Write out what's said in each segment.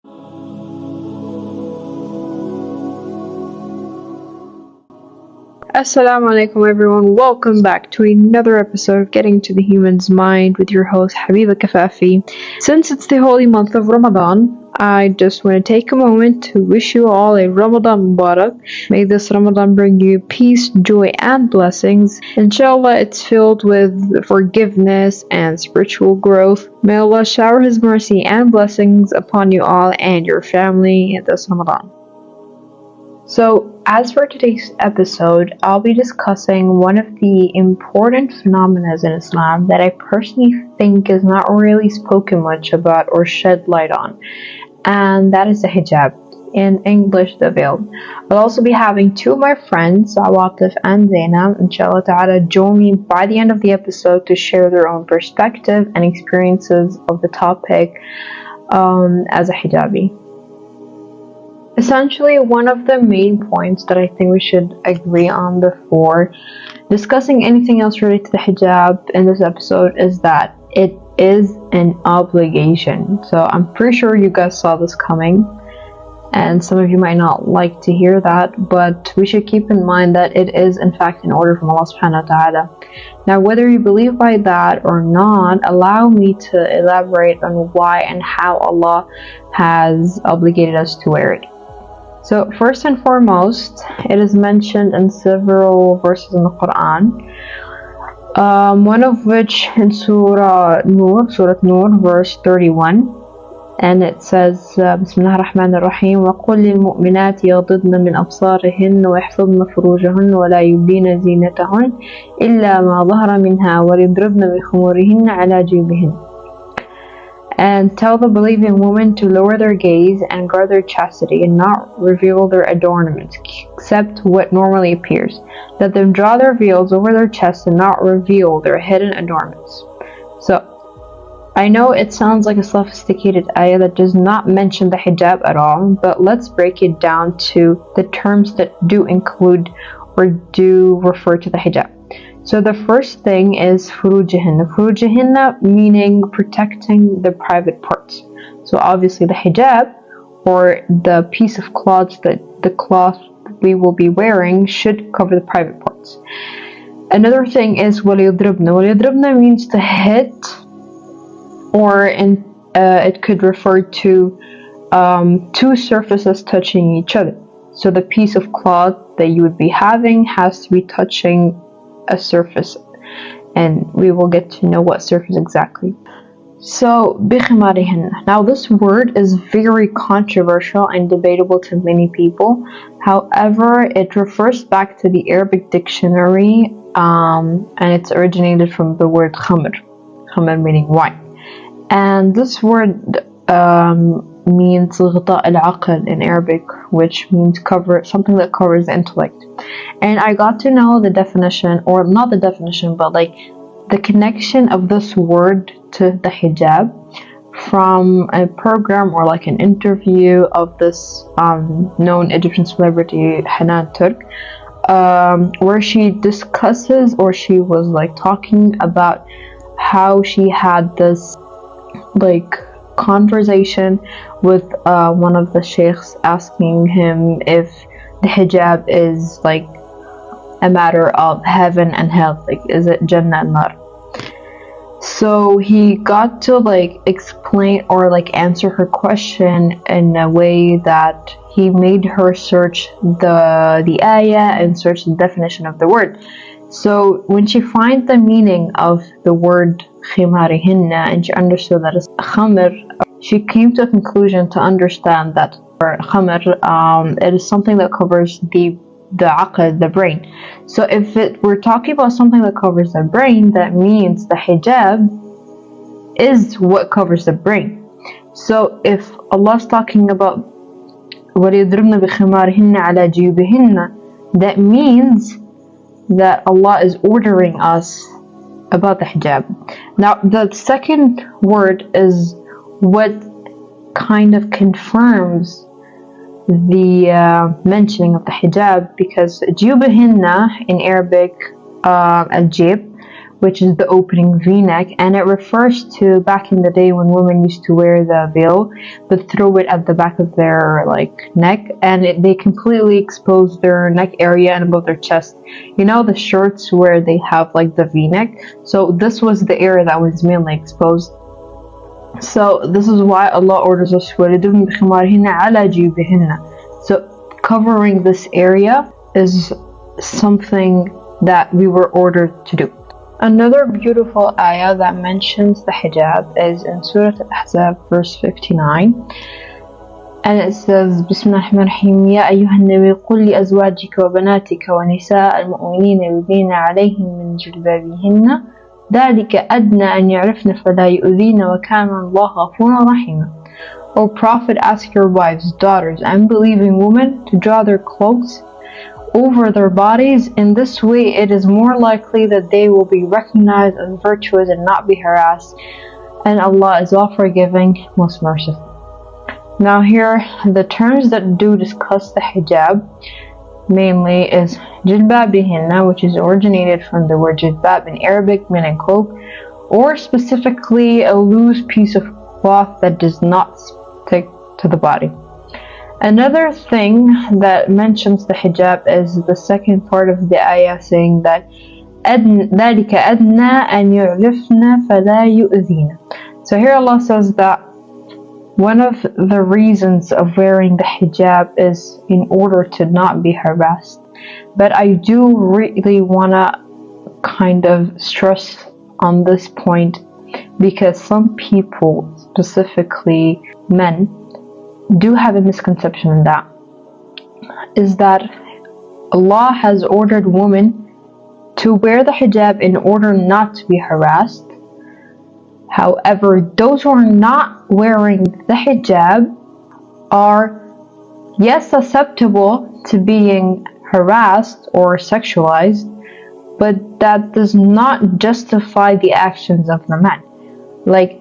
Assalamu alaikum everyone, welcome back to another episode of Getting to the Human's Mind with your host Habiba Kafafi. Since it's the holy month of Ramadan, I just want to take a moment to wish you all a Ramadan Mubarak. May this Ramadan bring you peace, joy and blessings. Inshallah, it's filled with forgiveness and spiritual growth. May Allah shower His mercy and blessings upon you all and your family in this Ramadan. So, as for today's episode, I'll be discussing one of the important phenomena in Islam that I personally think is not really spoken much about or shed light on, and that is the hijab, in English, the veil. I'll also be having two of my friends, Awatif and Zainab, inshallah ta'ala, join me by the end of the episode to share their own perspective and experiences of the topic as a hijabi. Essentially, one of the main points that I think we should agree on before discussing anything else related to the hijab in this episode is that it is an obligation. So I'm pretty sure you guys saw this coming, and some of you might not like to hear that, but we should keep in mind that it is in fact an order from Allah subhanahu wa ta'ala. Now, whether you believe by that or not, allow me to elaborate on why and how Allah has obligated us to wear it. So first and foremost, it is mentioned in several verses in the Quran, one of which in Surah Nur, verse 31, and it says, Bismillah ar-Rahman ar-Rahim, وَقُلْ لِلْمُؤْمِنَاتِ يَغْضِضْنَ مِنْ أَبْصَارِهِنَّ وَيَحْفَظْنَ فُرُوجَهُنَّ وَلَا يُبْدِينَ زِينَتَهُنَّ إِلَّا مَا ظَهَرَ مِنْهَا وَلْيَضْرِبْنَ بِخُمُرِهِنَّ عَلَى جِيوبِهِنَّ. And tell the believing women to lower their gaze and guard their chastity and not reveal their adornments, except what normally appears. Let them draw their veils over their chests and not reveal their hidden adornments. So, I know it sounds like a sophisticated ayah that does not mention the hijab at all, but let's break it down to the terms that do include or do refer to the hijab. So the first thing is furujihinna. Furujihinna meaning protecting the private parts. So obviously the hijab, or the piece of cloth that we will be wearing, should cover the private parts. Another thing is waliyadribna. Waliyadribna means to hit, or it could refer to two surfaces touching each other. So the piece of cloth that you would be having has to be touching a surface, and we will get to know what surface exactly. So بِخِمَارِهِنَّ. Now this word is very controversial and debatable to many people. However, it refers back to the Arabic dictionary, and it's originated from the word khamr meaning wine, and this word means غطاء العقل in Arabic, which means something that covers the intellect. And I got to know the definition, or not the definition, but like the connection of this word to the hijab from a program or like an interview of this known Egyptian celebrity Hanan Turk, where she discusses, or she was like talking about how she had this like conversation with one of the sheikhs, asking him if the hijab is like a matter of heaven and hell, like is it Jannah and Nar. So he got to like explain or like answer her question in a way that he made her search the ayah and search the definition of the word. So when she finds the meaning of the word khimarihinna and she understood that it's khamr, she came to a conclusion to understand that for khamr, it is something that covers the aql, the brain. So if we're talking about something that covers the brain, that means the hijab is what covers the brain. So if Allah's talking about وَلِيَضْرِبْنَ بِخِمَارِهِنَّ عَلَى جِيوبِهِنَّ, that means that Allah is ordering us about the hijab. Now the second word is what kind of confirms the mentioning of the hijab, because jubihinna in Arabic, al-jib, which is the opening V-neck, and it refers to back in the day when women used to wear the veil but throw it at the back of their neck, and they completely expose their neck area and above their chest. You know the shirts where they have the V-neck, so this was the area that was mainly exposed. So this is why Allah orders us so covering this area is something that we were ordered to do. Another beautiful ayah that mentions the hijab is in Surah Al-Ahzab verse 59, and it says Bismillahirrahmanirrahim, Ya ayyuhan nabi qul li azwajika wa banatika wa nisaa al-mu'minina yudnina alayhim min jilbabihinna dhalika adna an ya'rifna fala yu'dhina wa kana Allahu ghafooran rahima. O Prophet, ask your wives, daughters, and believing women to draw their cloaks over their bodies. In this way it is more likely that they will be recognized as virtuous and not be harassed, and Allah is all forgiving, most merciful. Now here, the terms that do discuss the hijab mainly is jilbabihinna, which is originated from the word jilbab in Arabic, meaning cloak, or specifically a loose piece of cloth that does not stick to the body. Another thing that mentions the hijab is the second part of the ayah, saying that ذَلِكَ أَدْنَى أَنْ يُعْرِفْنَ فَلَا يُؤْذِينَ. So here Allah says that one of the reasons of wearing the hijab is in order to not be harassed. But I do really want to kind of stress on this point, because some people, specifically men, do have a misconception in that, is that Allah has ordered women to wear the hijab in order not to be harassed. However, those who are not wearing the hijab are, yes, susceptible to being harassed or sexualized, but that does not justify the actions of the men.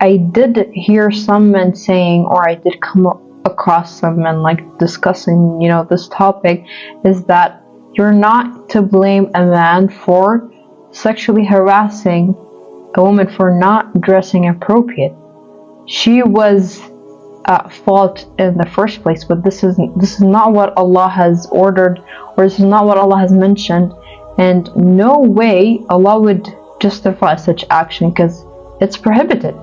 I did hear some men saying, or I did come across some men discussing, this topic, is that you're not to blame a man for sexually harassing a woman for not dressing appropriate. She was at fault in the first place, but this is not what Allah has ordered, or this is not what Allah has mentioned, and no way Allah would justify such action, because it's prohibited.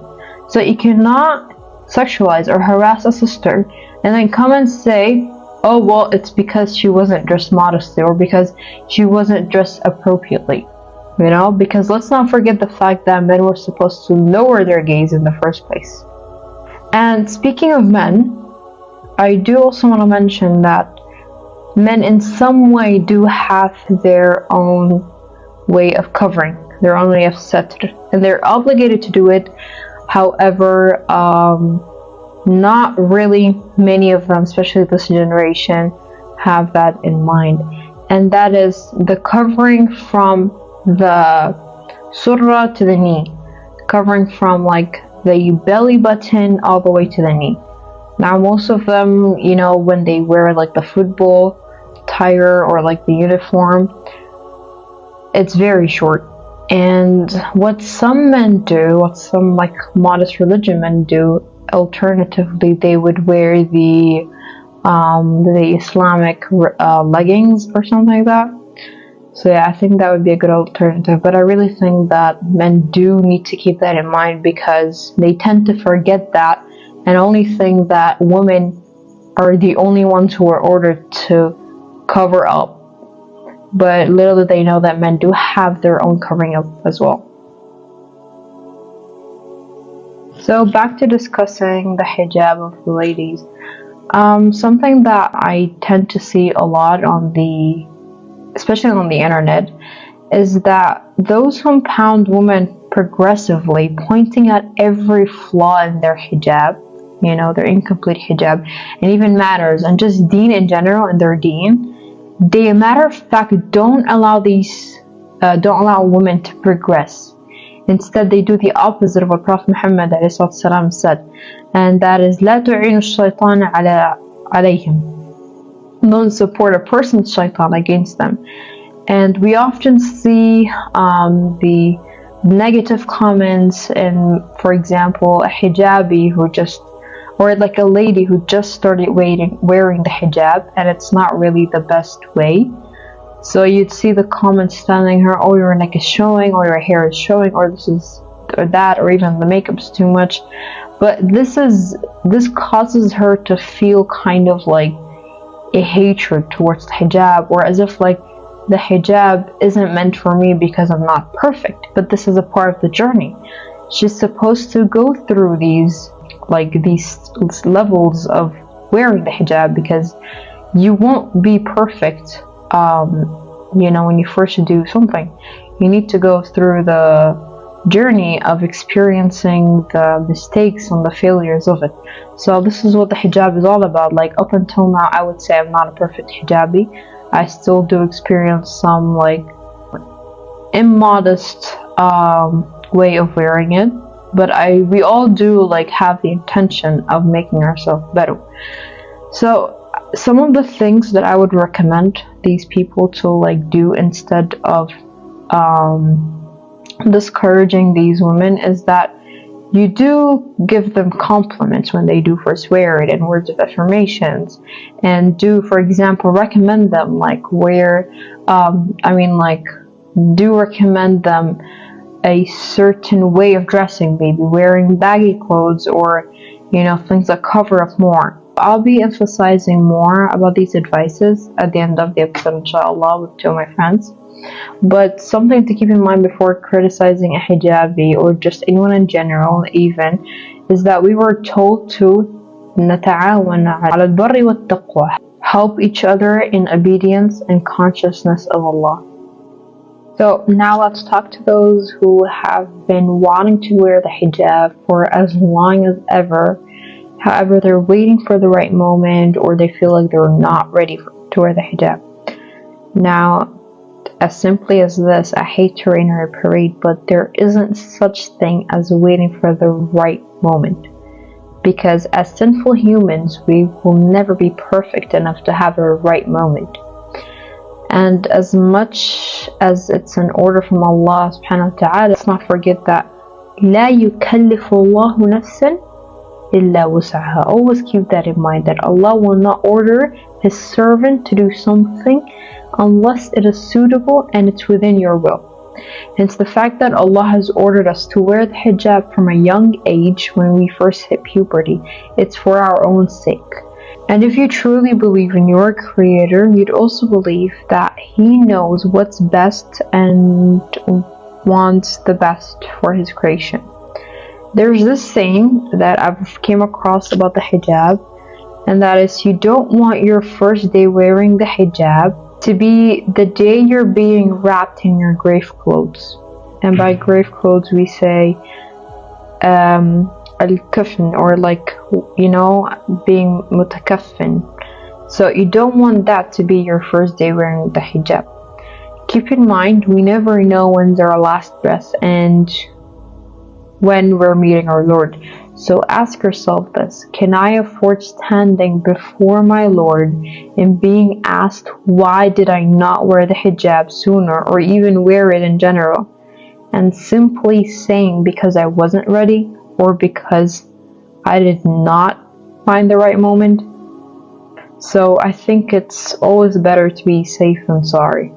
So you cannot sexualize or harass a sister and then come and say, oh well, it's because she wasn't dressed modestly, or because she wasn't dressed appropriately. Because let's not forget the fact that men were supposed to lower their gaze in the first place. And speaking of men, I do also want to mention that men in some way do have their own way of covering, their own way of satr, and they're obligated to do it. However, not really many of them, especially this generation, have that in mind, and that is the covering from the surah to the knee, covering from the belly button all the way to the knee. Now most of them, when they wear the football attire or the uniform, it's very short. And what some men do, what some modest religion men do, alternatively, they would wear the Islamic leggings or something like that. So yeah, I think that would be a good alternative. But I really think that men do need to keep that in mind, because they tend to forget that and only think that women are the only ones who are ordered to cover up. But little do they know that men do have their own covering up as well. So back to discussing the hijab of the ladies. Something that I tend to see a lot especially on the internet, is that those who pound women progressively, pointing out every flaw in their hijab, their incomplete hijab, and even matters, and just deen in general and their deen, they, matter of fact, don't allow women to progress. Instead, they do the opposite of what Prophet Muhammad ﷺ said, and that is لا تعين الشيطان عليهم. Don't support a person's shaitan against them. And we often see the negative comments, and for example a hijabi who just, or like a lady who just started wearing the hijab, and it's not really the best way. So you'd see the comments telling her, oh, your neck is showing, or your hair is showing, or this is or that, or even the makeup's too much. But this causes her to feel kind of like a hatred towards the hijab, or as if like the hijab isn't meant for me because I'm not perfect. But this is a part of the journey. She's supposed to go through these levels of wearing the hijab, because you won't be perfect when you first do something. You need to go through the journey of experiencing the mistakes and the failures of it. So this is what the hijab is all about. Like, up until now, I would say I'm not a perfect hijabi. I still do experience some like immodest way of wearing it, but we all do like have the intention of making ourselves better. So some of the things that I would recommend these people to like do instead of discouraging these women is that you do give them compliments when they do first wear it, and words of affirmations, and do, for example, recommend them like do recommend them a certain way of dressing, maybe wearing baggy clothes, or things that cover up more. I'll be emphasizing more about these advices at the end of the episode, inshallah, with two of my friends. But something to keep in mind before criticizing a hijabi, or just anyone in general even, is that we were told to نتعاون على البر والتقوى, help each other in obedience and consciousness of Allah. So now let's talk to those who have been wanting to wear the hijab for as long as ever. However, they're waiting for the right moment, or they feel like they're not ready to wear the hijab. Now, as simply as this, I hate to rain or parade, but there isn't such thing as waiting for the right moment. Because as sinful humans, we will never be perfect enough to have a right moment. And as much as it's an order from Allah subhanahu wa ta'ala, let's not forget that لا يكلف الله نفسا إلا وسعها. Always keep that in mind, that Allah will not order His servant to do something unless it is suitable and it's within your will. Hence the fact that Allah has ordered us to wear the hijab from a young age when we first hit puberty, it's for our own sake. And if you truly believe in your Creator, you'd also believe that He knows what's best and wants the best for His creation. There's this saying that I've came across about the hijab, and that is, you don't want your first day wearing the hijab to be the day you're being wrapped in your grave clothes. And by grave clothes we say al-kafn, or being mutakaffin. So you don't want that to be your first day wearing the hijab. Keep in mind, we never know when's our last breath and when we're meeting our Lord. So ask yourself this: can I afford standing before my Lord and being asked, why did I not wear the hijab sooner, or even wear it in general? And simply saying because I wasn't ready, or because I did not find the right moment. So I think it's always better to be safe than sorry.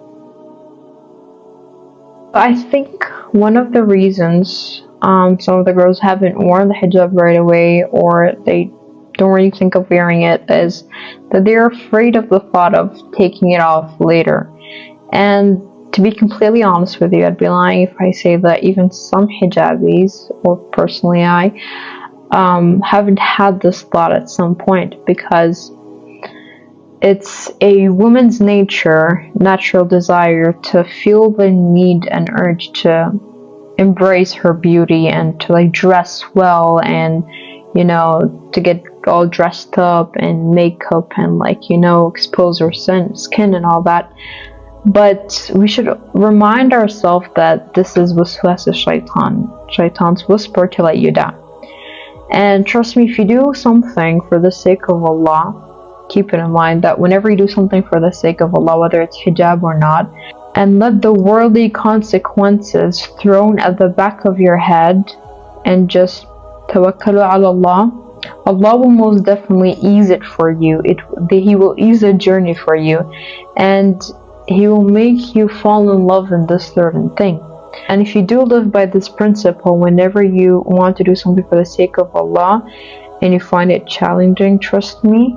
I think one of the reasons some of the girls haven't worn the hijab right away, or they don't really think of wearing it, is that they're afraid of the thought of taking it off later. And to be completely honest with you, I'd be lying if I say that even some hijabis, or personally I, haven't had this thought at some point, because it's a woman's natural desire to feel the need and urge to embrace her beauty and to dress well, and to get all dressed up and makeup and expose her skin and all that. But we should remind ourselves that this is waswas shaitan's whisper to let you down. And trust me, if you do something for the sake of Allah, keep it in mind that whenever you do something for the sake of Allah, whether it's hijab or not, and let the worldly consequences thrown at the back of your head and just tawakkalu ala Allah. Allah will most definitely ease it for you. He will ease the journey for you, and He will make you fall in love in this certain thing. And if you do live by this principle, whenever you want to do something for the sake of Allah and you find it challenging, trust me,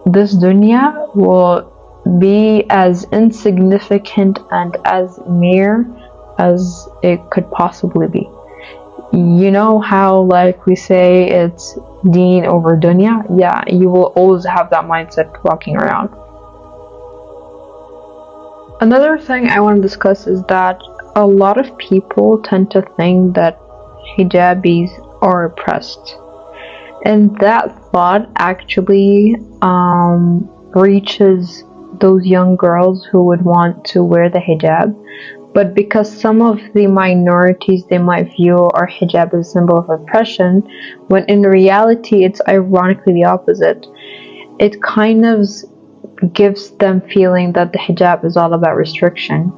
this dunya will be as insignificant and as mere as it could possibly be. You know how, like we say, it's deen over dunya? Yeah, you will always have that mindset walking around. Another thing I want to discuss is that a lot of people tend to think that hijabis are oppressed, and that thought actually reaches those young girls who would want to wear the hijab, but because some of the minorities they might view our hijab as a symbol of oppression, when in reality it's ironically the opposite. It kind of gives them feeling that the hijab is all about restriction.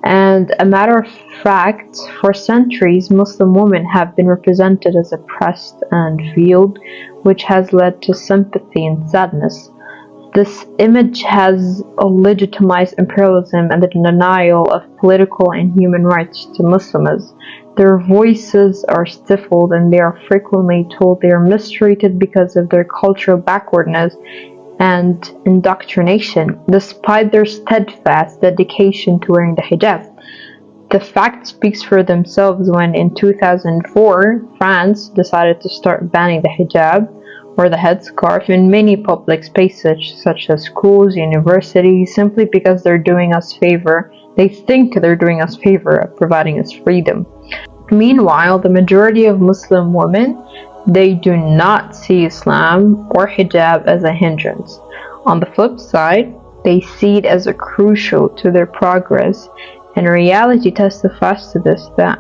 And a matter of fact, for centuries Muslim women have been represented as oppressed and veiled, which has led to sympathy and sadness. This image has legitimized imperialism and the denial of political and human rights to Muslims. Their voices are stifled and they are frequently told they are mistreated because of their cultural backwardness and indoctrination, despite their steadfast dedication to wearing the hijab. The fact speaks for themselves when in 2004, France decided to start banning the hijab, or the headscarf, in many public spaces such as schools, universities, simply because they're doing us favor. They think they're doing us favor of providing us freedom. Meanwhile, the majority of Muslim women, they do not see Islam or hijab as a hindrance. On the flip side, they see it as a crucial to their progress, and reality testifies to this, that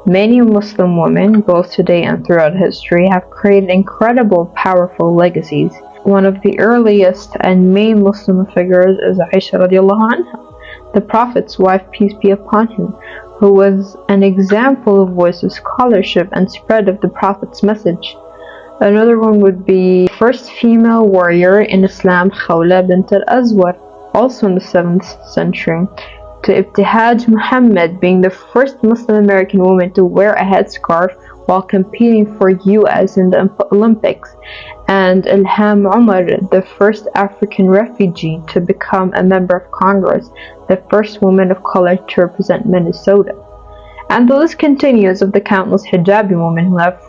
many Muslim women, both today and throughout history, have created incredible, powerful legacies. One of the earliest and main Muslim figures is Aisha radiallahu anha, the Prophet's wife, peace be upon him, who was an example of voice of scholarship and spread of the Prophet's message. Another one would be first female warrior in Islam, Khawla bint al-Azwar, also in the 7th century, to Ibtihaj Muhammad being the first Muslim American woman to wear a headscarf while competing for US in the Olympics, and Ilham Omar, the first African refugee to become a member of Congress, the first woman of color to represent Minnesota. And the list continues of the countless hijabi women who have,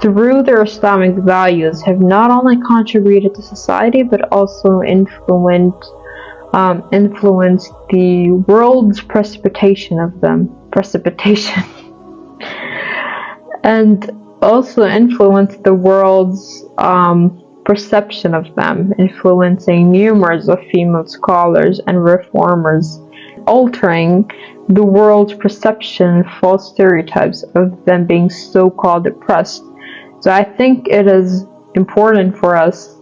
through their Islamic values, have not only contributed to society but also influenced the world's precipitation of them, and also influenced the world's perception of them, influencing numerous of female scholars and reformers, altering the world's perception and false stereotypes of them being so-called oppressed. So I think it is important for us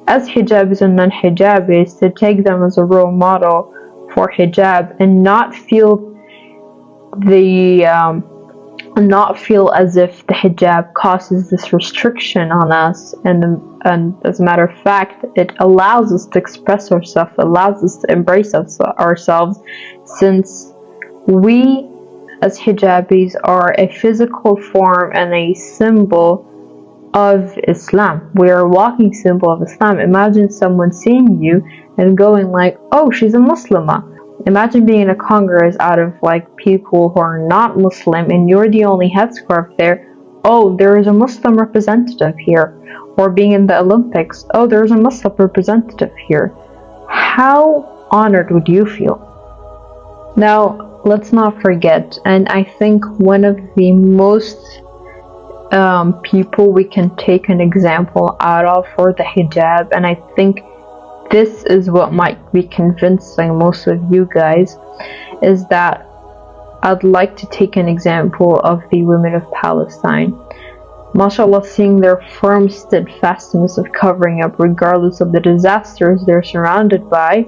as hijabis and non-hijabis to take them as a role model for hijab and not feel as if the hijab causes this restriction on us, and as a matter of fact, it allows us to express ourselves, allows us to embrace ourselves, since we as hijabis are a physical form and a symbol of Islam. We are a walking symbol of Islam. Imagine someone seeing you and going like, oh, she's a Muslimah. Imagine being in a congress out of like people who are not Muslim and you're the only headscarf there. Oh, there is a Muslim representative here. Or being in the Olympics. Oh, there is a Muslim representative here. How honored would you feel? Now, let's not forget, and I think one of the most people we can take an example out of for the hijab, and I think this is what might be convincing most of you guys, is that I'd like to take an example of the women of Palestine. MashaAllah, seeing their firm steadfastness of covering up regardless of the disasters they're surrounded by,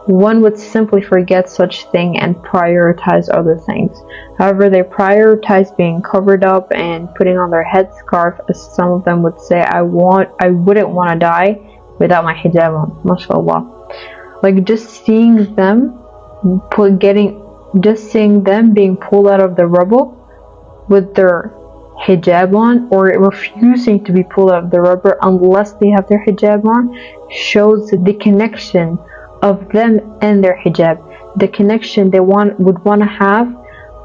one would simply forget such thing and prioritize other things. However, they prioritize being covered up and putting on their headscarf, as some of them would say, I wouldn't want to die without my hijab on, mashallah. Like, just seeing them being pulled out of the rubble with their hijab on, or refusing to be pulled out of the rubber unless they have their hijab on, shows the connection of them and their hijab, the connection they would want to have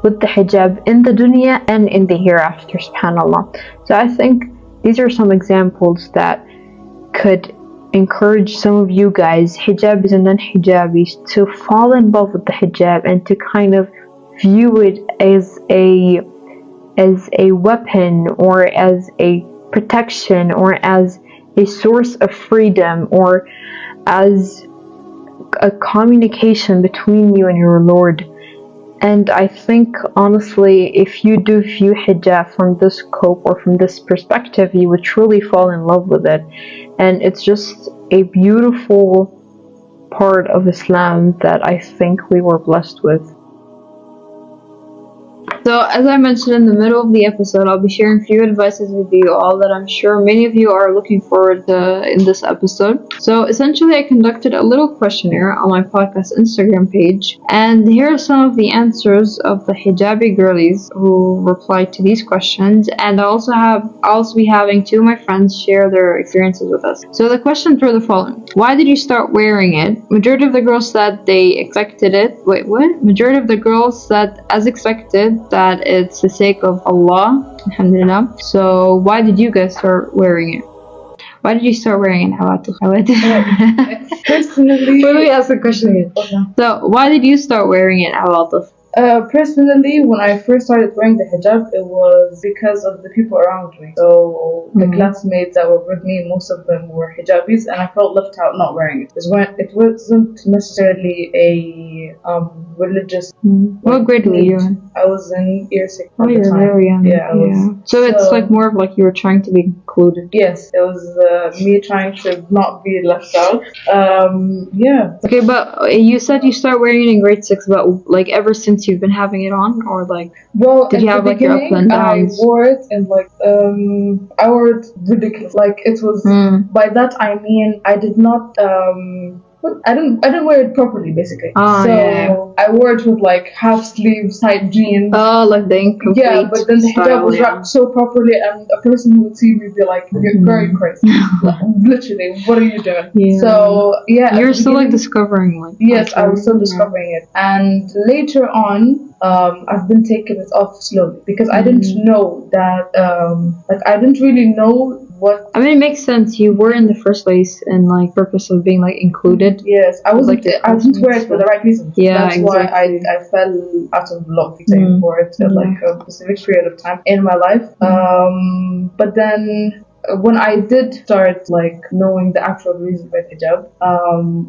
with the hijab in the dunya and in the hereafter, subhanallah. So I think these are some examples that could encourage some of you guys, hijabis and non-hijabis, to fall in love with the hijab and to kind of view it as a weapon, or as a protection, or as a source of freedom, or as a communication between you and your Lord. And I think, honestly, if you do view hijab from this scope or from this perspective, you would truly fall in love with it. And it's just a beautiful part of Islam that I think we were blessed with. So, as I mentioned in the middle of the episode, I'll be sharing a few advices with you all that I'm sure many of you are looking forward to in this episode. So, essentially, I conducted a little questionnaire on my podcast Instagram page, and here are some of the answers of the hijabi girlies who replied to these questions. And I'll also be having two of my friends share their experiences with us. So, the questions were the following: why did you start wearing it? Majority of the girls said they expected it. Wait, what? Majority of the girls said, as expected, that it's the sake of Allah, alhamdulillah. So why did you guys start wearing it? Why did you start wearing it, Hawatif? Personally, let me ask the question again. Okay. So why did you start wearing it, Hawatif? Personally, when I first started wearing the hijab, it was because of the people around me. So the classmates that were with me, most of them were hijabis, and I felt left out not wearing it. It wasn't necessarily a religious. What grade were you in? I was in year 6 at the time. You're very young. Yeah, I was. So it's like more of like you were trying to be included. Yes, it was me trying to not be left out. Yeah. Okay, but you said you started wearing it in grade 6, but like ever since you've been having it on, or like, well, did you have like your ups and downs? I wore it and like I wore it ridiculous. Like it was by that I mean I did not I didn't wear it properly, basically. So I wore it with like half sleeves, tight jeans. Oh, like the incomplete. Yeah, but then the hijab was wrapped so properly, and a person who would see me be like, "You're very crazy." Like, literally, what are you doing? Yeah. So yeah, you're still like discovering like. Yes, I was still discovering it, and later on, I've been taking it off slowly because I didn't know that. Like I didn't really know what. I mean, it makes sense. You were in the first place and like purpose of being like included. Yes, I wasn't. Like, I didn't wear it for the right reasons. Yeah, that's why I fell out of love for it at like a specific period of time in my life. But then when I did start like knowing the actual reason for hijab,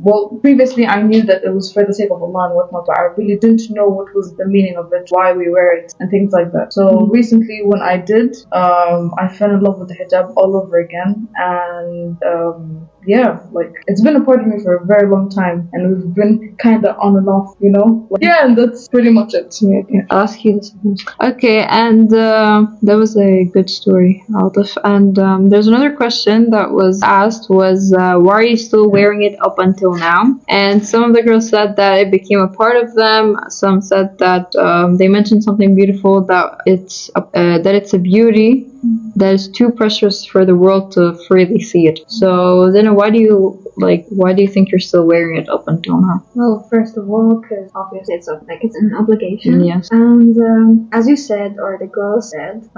well, previously I knew that it was for the sake of Allah and whatnot, but I really didn't know what was the meaning of it, why we wear it, and things like that. So recently, when I did, I fell in love with the hijab all over again, and yeah, like it's been a part of me for a very long time, and we've been kind of on and off, you know. Like, yeah, and that's pretty much it. Yeah, okay. I'll ask you this. Okay, and that was a good story, Aldif. And there's another question that was asked was why are you still wearing it up until now? And some of the girls said that it became a part of them. Some said that they mentioned something beautiful, that it's a beauty that is too precious for the world to freely see it. So then why do you think you're still wearing it up until now? Well, first of all, because obviously it's an obligation. Yes. And as you said, or the girl said,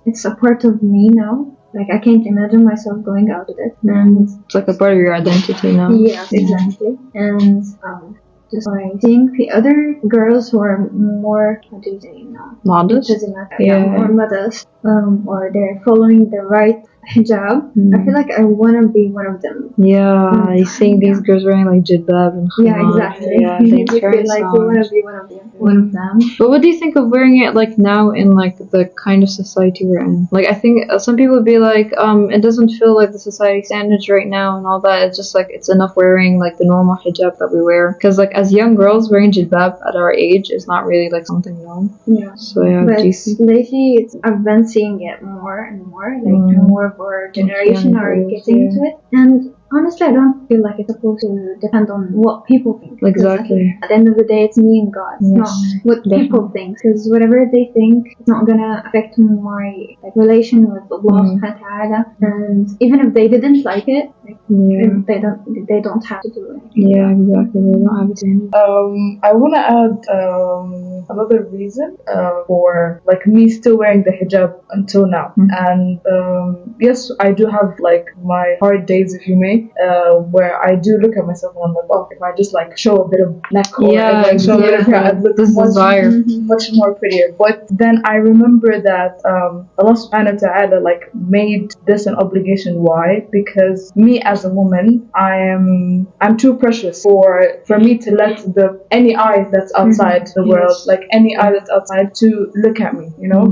it's a part of me now. Like I can't imagine myself going out of it. And it's like a part of your identity now. Yes, exactly. And just I think the other girls who are more, modest? More modest, or they're following the right hijab, I feel like I wanna be one of them. Yeah, I seeing these girls wearing like jilbab and Yeah, khimar. exactly. Yeah, You they feel try like you wanna be one of them. One of them. But what do you think of wearing it like now in like the kind of society we're in? Like I think some people would be like, it doesn't feel like the society standards right now and all that. It's just like it's enough wearing like the normal hijab that we wear. Because like as young girls wearing jilbab at our age is not really like something known. Yeah. So yeah, But do you see? lately, I've been seeing it more and more. Like more of our generation are getting into it, and honestly, I don't feel like it's supposed to depend on what people think. Exactly. At the end of the day, it's me and God, not what people think. Because whatever they think, it's not gonna affect my like relation with Allah subhanahu wa ta'ala. And even if they didn't like it, like, they don't have to do it. Yeah, exactly. They don't have to. I want to add another reason for like me still wearing the hijab until now. And yes, I do have like my hard days, if you may, where I do look at myself and I'm like, oh, if I just like show a bit of neck or show a bit of hair, I'd look much more prettier. But then I remember that Allah subhanahu wa ta'ala like made this an obligation. Why? Because me as a woman, I'm too precious for me to let any eye that's outside the world, like any eye that's outside, to look at me, you know.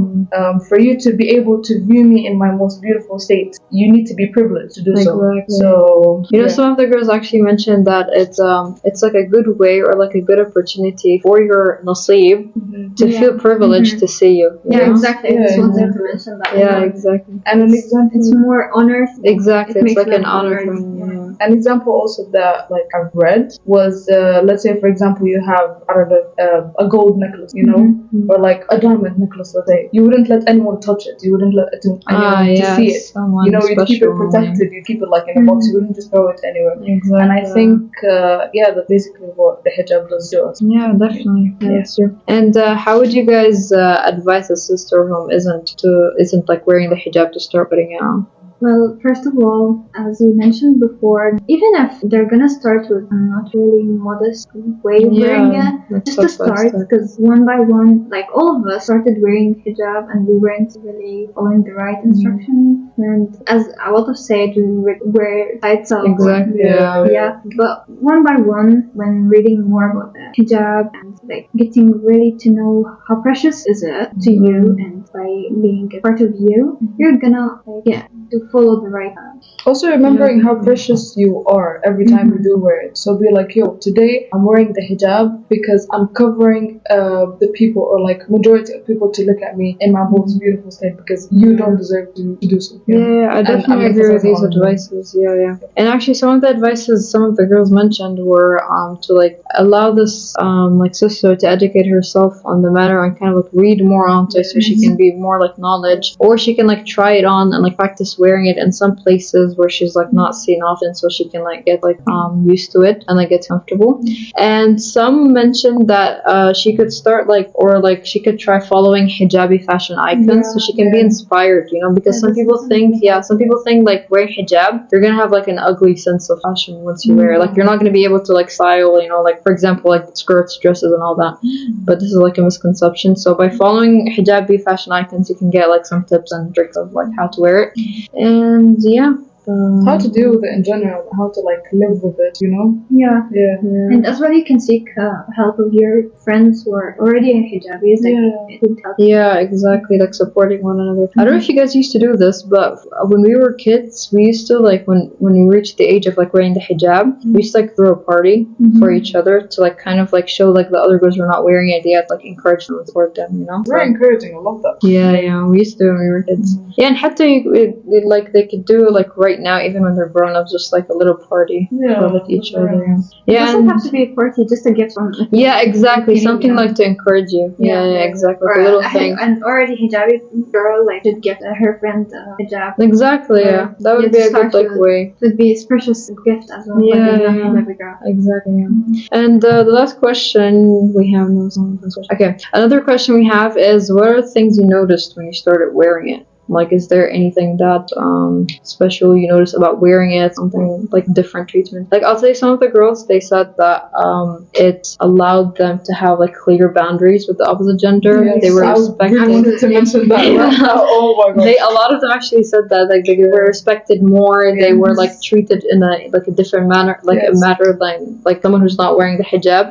For you to be able to view me in my most beautiful state, you need to be privileged to do so. So you know, some of the girls actually mentioned that it's like a good way or like a good opportunity for your nasib to feel privileged to see you. Yeah, know? Exactly. I just wanted to mention that. Yeah, exactly. And an example, it's more honor. Exactly, it's like an honor thing. Yeah. An example also that like I've read was let's say for example you have a gold necklace, you know, or like a diamond necklace. Let's say you wouldn't let anyone touch it. You wouldn't let anyone to see it. You know, you'd keep it protected. You keep it like in a box. You wouldn't just throw it anywhere. Exactly. And I think that's basically what the hijab does to us. Yeah, definitely. Yeah, that's true. And how would you guys advise a sister who isn't like wearing the hijab to start putting it on? Well, first of all, as you mentioned before, even if they're gonna start with a not really modest way of wearing it, just to start, because one by one, like all of us started wearing hijab and we weren't really following the right instructions. And as a lot of said, we wear tights up. Exactly. Yeah. But one by one, when reading more about the hijab and like getting really to know how precious is it to you, and by being a part of you, you're gonna to follow the right path. Also remembering how precious you are every time you do wear it. So be like, yo, today I'm wearing the hijab because I'm covering the people, or like majority of people, to look at me in my most beautiful state, because you don't deserve to do so. Yeah, I definitely agree with these advices. Yeah. And actually some of the advices some of the girls mentioned were to like allow this like sister to educate herself on the matter and kind of like read more onto it, so she can be more like knowledge, or she can like try it on and like practice wearing it in some places where she's like not seen often, so she can like get like used to it and like get comfortable. And some mentioned that she could start like, or like she could try following hijabi fashion icons, so she can be inspired, you know, because some people think like wearing hijab you're gonna have like an ugly sense of fashion once you wear it. Like you're not gonna be able to like style, you know, like for example like skirts, dresses and all that. But this is like a misconception. So by following hijabi fashion icons you can get like some tips and tricks of like how to wear it. And how to deal with it in general, how to like live with it, you know? Yeah. And as well, you can seek help of your friends who are already in hijabis. It would help. Yeah, exactly. Like supporting one another. I don't know if you guys used to do this, but when we were kids, we used to like when we reached the age of like wearing the hijab, we used to like throw a party for each other to like kind of like show like the other girls were not wearing it yet, like encourage them, support them, you know? Very encouraging. I love that. Yeah. We used to when we were kids. Yeah, and hatta like they could do like right now, even when they're grown up, just like a little party with each other. Yeah, it doesn't have to be a party, just a gift from. Yeah, exactly. Something like to encourage you. Yeah, exactly. Or a little thing. And already hijabi girl like should get her friend hijab. Exactly. Yeah, that would be a good like way. It would be a precious gift as well. Hijabi girl. Exactly. And the last question we have Okay, another question we have is, what are things you noticed when you started wearing it? Like, is there anything that special you notice about wearing it? Something like different treatment? Like, I'll say some of the girls, they said that it allowed them to have like clear boundaries with the opposite gender. Yes, They were I respected. really wanted to mention that. Yeah. Oh my god. A lot of them actually said that like they were respected more. They were like treated in a different manner, like a matter like someone who's not wearing the hijab.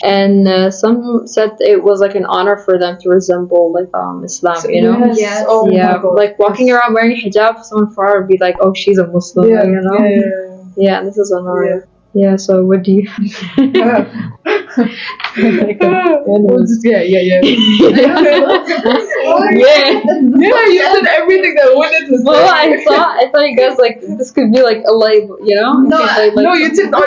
And some said it was like an honor for them to resemble like Islam, you know? Yes. Oh Yeah, my god. like walking around wearing a hijab, someone far would be like, oh, she's a Muslim, Yeah, you know? Yeah, this is an honor. Yeah, so what do you? Yeah, yeah. You said everything that I wanted to say. Well, I thought you guys like this could be like a label, you know? No, you did not.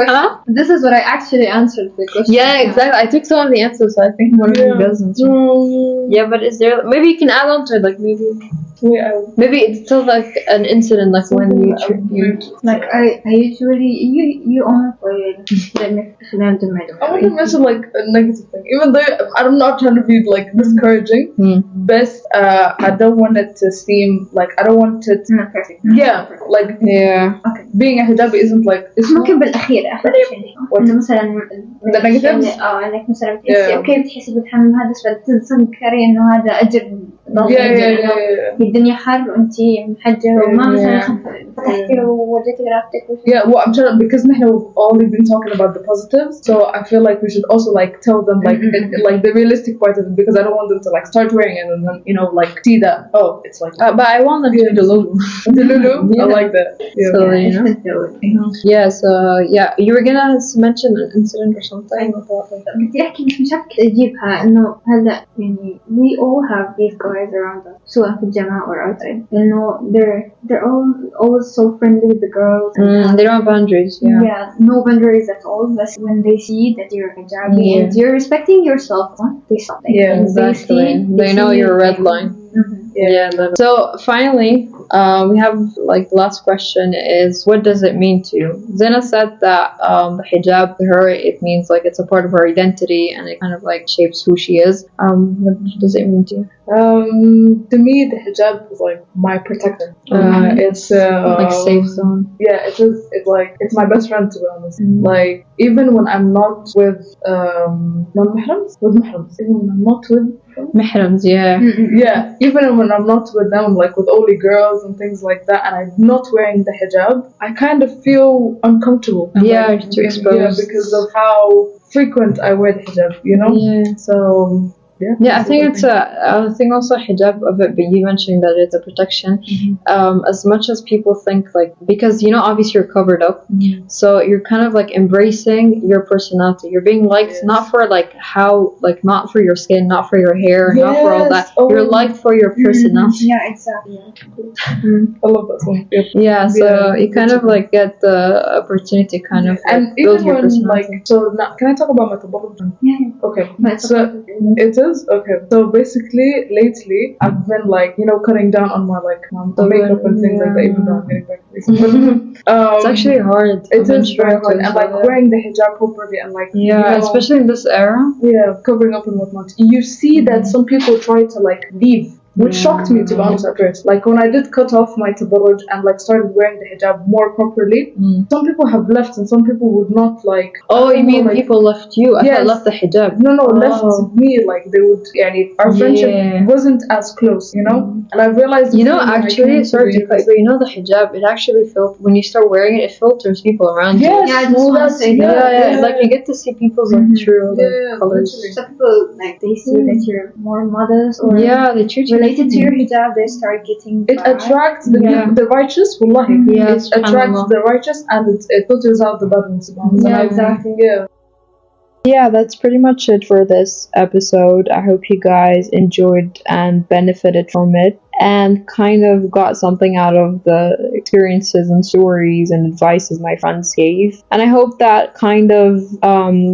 Huh? This is what I actually answered the question. Yeah, exactly. I took some of the answers, so I think one of you guys answered. Yeah, but is there maybe you can add on to it, like maybe it's still like an incident, like when you like I usually you only let me I want to mention like a negative thing, even though I'm not trying to be like discouraging. But I don't want it to seem like I don't want it. Being a hijabi isn't like it's ممكن بالأخير آخر شيء إنه مثلا the negatives. إنك مثلا بتحسي أوكي بتحسي بتحمل هذا بس تتذكري إنه هذا أجر الدنيا حر وأنتي محجبة وما مثلا فتحتي وورجيتي راسك. Yeah, well, I'm trying to, because we've only been talking about the positives, so I feel like we should also like tell them like like the realistic part of it, because I don't want them to like start wearing it and then like see that it's like. But I want them to do the Lulu. The Lulu, I like that. Yeah. So Yeah, so you were gonna mention an incident or something about like that. بدي أحكي مش عارفة أجيبها إنه هلا يعني we all have these guys around us سواء في الجامعة or outside إنه they're always so friendly with the girls. They don't have boundaries. Yeah, no boundaries at all. But when they see that you're hijabi and you're respecting yourself, they stop. Yeah, exactly. They know your red line. Yeah. So finally, we have like the last question is, what does it mean to you? Zena said that the hijab to her, it means like it's a part of her identity and it kind of like shapes who she is. What does it mean to you? To me, the hijab is like my protector. It's like safe zone. Yeah, it is. It's like it's my best friend, to be honest. Like even when I'm not with non-mahrams, even when I'm not with Mihrams, yeah, even when I'm not with them, like with only girls and things like that, and I'm not wearing the hijab, I kind of feel uncomfortable. To expose. Yeah, because of how frequent I wear the hijab, you know? Yeah. So I think it's I think also hijab of it, but you mentioning that it's a protection. As much as people think like, because obviously you're covered up, so you're kind of like embracing your personality. You're being liked not for like how, like not for your skin, not for your hair, not for all that. You're liked for your personality. Yeah, exactly. I love that one. Yeah, so you kind of like get the opportunity to kind of and build even your when personality. like, so now, can I talk about my tabarruj? Yeah. Okay. But So it is okay. So basically, lately I've been like cutting down on my like makeup and things like that. Even though I'm getting back to It's actually hard. It is very hard, and like wearing the hijab properly and like especially in this era. Yeah, covering up and whatnot. You see that some people try to like leave, which shocked me, to be honest, at first. Like when I did cut off my tabarruj and like started wearing the hijab more properly, some people have left and some people would not like. Oh, you mean like, people left you? I thought left the hijab. No, left me. Like they would. Our friendship wasn't as close, and I realized. Actually, sorry to cut, but the hijab, it actually when you start wearing it, it filters people around you. Yeah, like you get to see people's like true colors. Some people like they see that you're more modest or they treat you related to your hijab, they start getting it attracts the righteous. Wallahi, it attracts the righteous and it filters out the bad ones. Exactly. Yeah, that's pretty much it for this episode. I hope you guys enjoyed and benefited from it and kind of got something out of the experiences and stories and advices my friends gave. And I hope that kind of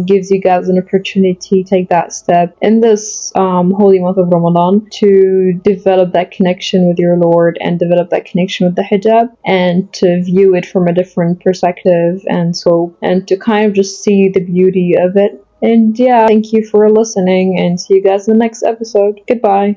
gives you guys an opportunity to take that step in this holy month of Ramadan to develop that connection with your Lord and develop that connection with the hijab and to view it from a different perspective and to kind of just see the beauty of it. And thank you for listening and see you guys in the next episode. Goodbye.